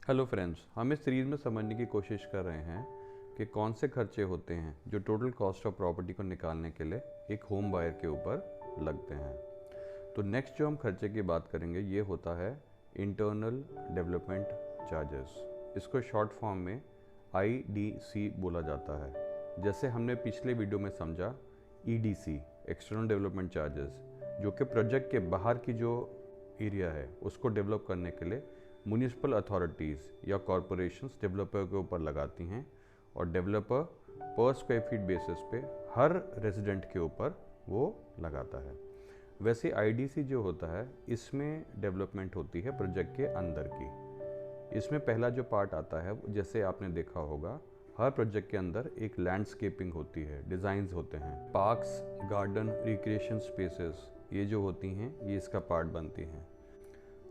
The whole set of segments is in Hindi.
हेलो फ्रेंड्स, हम इस सीरीज़ में समझने की कोशिश कर रहे हैं कि कौन से खर्चे होते हैं जो टोटल कॉस्ट ऑफ प्रॉपर्टी को निकालने के लिए एक होम बायर के ऊपर लगते हैं। तो नेक्स्ट जो हम खर्चे की बात करेंगे ये होता है इंटरनल डेवलपमेंट चार्जेस। इसको शॉर्ट फॉर्म में IDC बोला जाता है। जैसे हमने पिछले वीडियो में समझा EDC एक्सटर्नल डेवलपमेंट चार्जेस, जो कि प्रोजेक्ट के बाहर की जो एरिया है उसको डेवलप करने के लिए म्युनिसिपल अथॉरिटीज़ या कॉरपोरेशंस डेवलपर के ऊपर लगाती हैं और डेवलपर पर स्क्वायर फीट बेसिस पे हर रेजिडेंट के ऊपर वो लगाता है। वैसे IDC जो होता है इसमें डेवलपमेंट होती है प्रोजेक्ट के अंदर की। इसमें पहला जो पार्ट आता है, जैसे आपने देखा होगा, हर प्रोजेक्ट के अंदर एक लैंडस्केपिंग होती है, डिज़ाइंस होते हैं, पार्क्स, गार्डन, रिक्रिएशन स्पेसेस, ये जो होती हैं ये इसका पार्ट बनती हैं।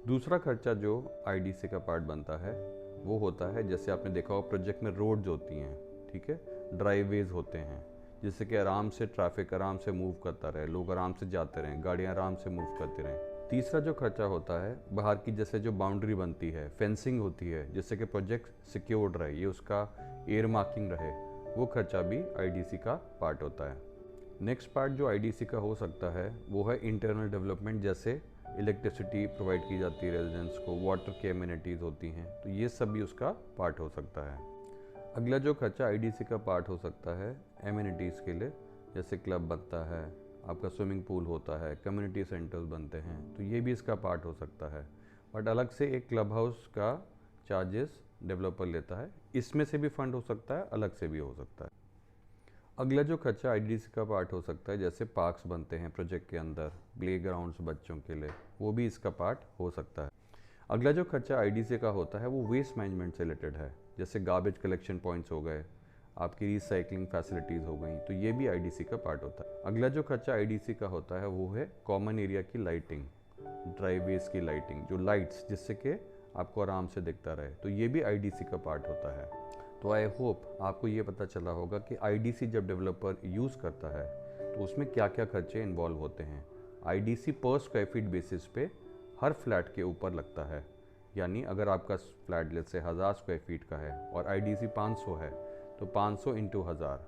दूसरा खर्चा जो IDC का पार्ट बनता है वो होता है, जैसे आपने देखा होगा प्रोजेक्ट में रोड्स होती हैं, ठीक है, ड्राइवेज होते हैं, जिससे कि आराम से ट्रैफिक आराम से मूव करता रहे, लोग आराम से जाते रहें, गाड़ियाँ आराम से मूव करती रहें। तीसरा जो खर्चा होता है बाहर की, जैसे जो बाउंड्री बनती है, फेंसिंग होती है, जिससे कि प्रोजेक्ट सिक्योर्ड रहे, ये उसका एयर मार्किंग रहे, वो खर्चा भी IDC का पार्ट होता है। नेक्स्ट पार्ट जो IDC का हो सकता है वो है इंटरनल डेवलपमेंट, जैसे इलेक्ट्रिसिटी प्रोवाइड की जाती है रेजिडेंट्स को, वाटर की एमिनिटीज़ होती हैं, तो ये सब भी उसका पार्ट हो सकता है। अगला जो खर्चा IDC का पार्ट हो सकता है एमिनिटीज़ के लिए, जैसे क्लब बनता है, आपका स्विमिंग पूल होता है, कम्युनिटी सेंटर्स बनते हैं, तो ये भी इसका पार्ट हो सकता है। बट अलग से एक क्लब हाउस का चार्जेस डेवलपर लेता है, इसमें से भी फंड हो सकता है, अलग से भी हो सकता है। अगला जो खर्चा IDC का पार्ट हो सकता है, जैसे पार्क्स बनते हैं प्रोजेक्ट के अंदर, प्ले ग्राउंड्स बच्चों के लिए, वो भी इसका पार्ट हो सकता है। अगला जो खर्चा IDC का होता है वो वेस्ट मैनेजमेंट से रिलेटेड है, जैसे गार्बेज कलेक्शन पॉइंट्स हो गए, आपकी रिसाइकलिंग फैसिलिटीज़ हो गई, तो ये भी IDC का पार्ट होता है। अगला जो खर्चा IDC का होता है वो है कॉमन एरिया की लाइटिंग, ड्राइवेज की लाइटिंग, जो लाइट्स जिससे कि आपको आराम से दिखता रहे, तो ये भी IDC का पार्ट होता है। तो आई होप आपको ये पता चला होगा कि IDC जब डेवलपर यूज़ करता है तो उसमें क्या क्या खर्चे इन्वॉल्व होते हैं। IDC पर स्क्वायर फीट बेसिस पे हर फ्लैट के ऊपर लगता है, यानी अगर आपका फ्लैट लेट से 1000 स्क्वायर फीट का है और IDC 500 है, तो 500 इंटू 1000,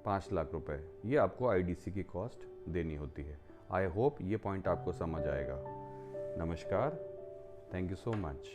5 लाख रुपए, ये आपको IDC की कॉस्ट देनी होती है। आई होप ये पॉइंट आपको समझ आएगा। नमस्कार, थैंक यू सो मच।